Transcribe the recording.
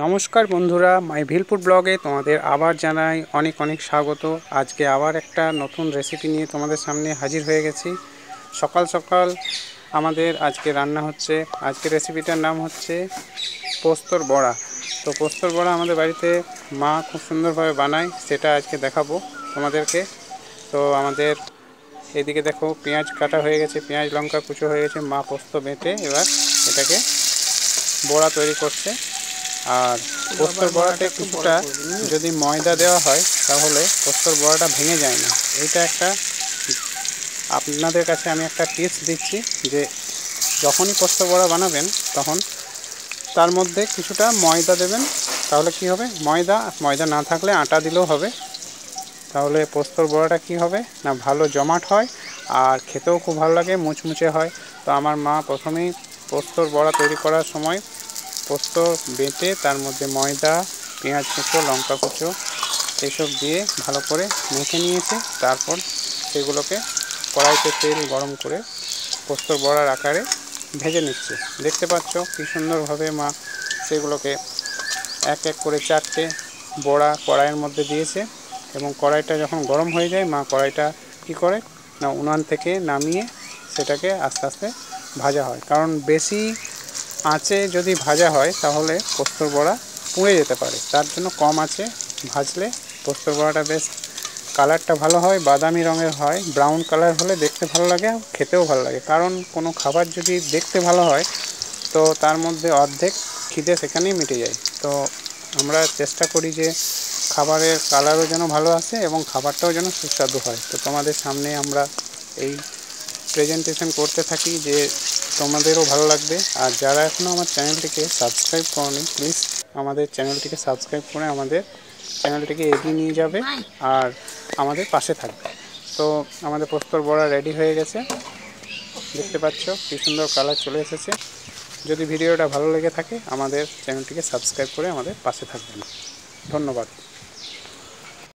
নমস্কার বন্ধুরা, মাই ভিলফুড ব্লগে তোমাদের আবার জানাই অনেক অনেক স্বাগত। আজকে আবার একটা নতুন রেসিপি নিয়ে তোমাদের সামনে হাজির হয়ে গেছি। সকাল সকাল আমাদের আজকে রান্না হচ্ছে। আজকে রেসিপিটার নাম হচ্ছে পোস্তর বড়া। তো পোস্তর বড়া আমাদের বাড়িতে মা খুব সুন্দরভাবে বানায়, সেটা আজকে দেখাবো তোমাদেরকে। তো আমাদের এদিকে দেখো পেঁয়াজ কাটা হয়ে গেছে, পেঁয়াজ লঙ্কা কুচো হয়ে গেছে। মা পোস্ত বেটে এবার এটাকে বড়া তৈরি করছে। আর পোস্তর বড়াতে কিছুটা যদি ময়দা দেওয়া হয় তাহলে পোস্তর বড়াটা ভেঙে যায় না। এইটা একটা আপনাদের কাছে আমি একটা টিপস দিচ্ছি যে যখনই পোস্তর বড়া বানাবেন তখন তার মধ্যে কিছুটা ময়দা দেবেন। তাহলে কি হবে, ময়দা না থাকলে আটা দিলেও হবে। তাহলে পোস্তর বড়াটা কি হবে না, ভালো জমাট হয় আর খেতেও খুব ভালো লাগে, মুচমুচে হয়। তো আমার মা প্রথমেই পোস্তর বড়া তৈরি করার সময় পোস্ত বেটে তার মধ্যে ময়দা, পেঁয়াজ কুচো, লঙ্কা কুচো এসব দিয়ে ভালো করে মেখে নিয়েছে। তারপর সেগুলোকে কড়াইতে তেল গরম করে পোস্তর বড়ার আকারে ভেজে নিচ্ছে। দেখতে পাচ্ছ কি সুন্দরভাবে মা সেগুলোকে এক এক করে 4টে বড়া কড়াইয়ের মধ্যে দিয়েছে। এবং কড়াইটা যখন গরম হয়ে যায় মা কড়াইটা কী করে না, উনান থেকে নামিয়ে সেটাকে আস্তে আস্তে ভাজা হয়। কারণ বেশি আঁচে যদি ভাজা হয় তাহলে পোস্তর বড়া পুড়ে যেতে পারে, তার জন্য কম আঁচে ভাজলে পোস্তর বড়াটা বেশ কালারটা ভালো হয়, বাদামি রঙের হয়। ব্রাউন কালার হলে দেখতে ভালো লাগে, খেতেও ভালো লাগে। কারণ কোনো খাবার যদি দেখতে ভালো হয় তো তার মধ্যে অর্ধেক খিদে সেখানেই মিটে যায়। তো আমরা চেষ্টা করি যে খাবারের কালারও যেন ভালো আসে এবং খাবারটাও যেন সুস্বাদু হয়। তো তোমাদের সামনে আমরা এই প্রেজেন্টেশন করতে থাকি যে তোমাদেরও ভালো লাগবে। আর যারা এখনও আমার চ্যানেলটিকে সাবস্ক্রাইব করোনি, প্লিজ আমাদের চ্যানেলটিকে সাবস্ক্রাইব করে আমাদের চ্যানেলটিকে এগিয়ে নিয়ে যাবে আর আমাদের পাশে থাকবে। তো আমাদের পোস্তর বড়া রেডি হয়ে গেছে, দেখতে পাচ্ছ কি সুন্দর কালার চলে এসেছে। যদি ভিডিওটা ভালো লেগে থাকে আমাদের চ্যানেলটিকে সাবস্ক্রাইব করে আমাদের পাশে থাকবেন। ধন্যবাদ।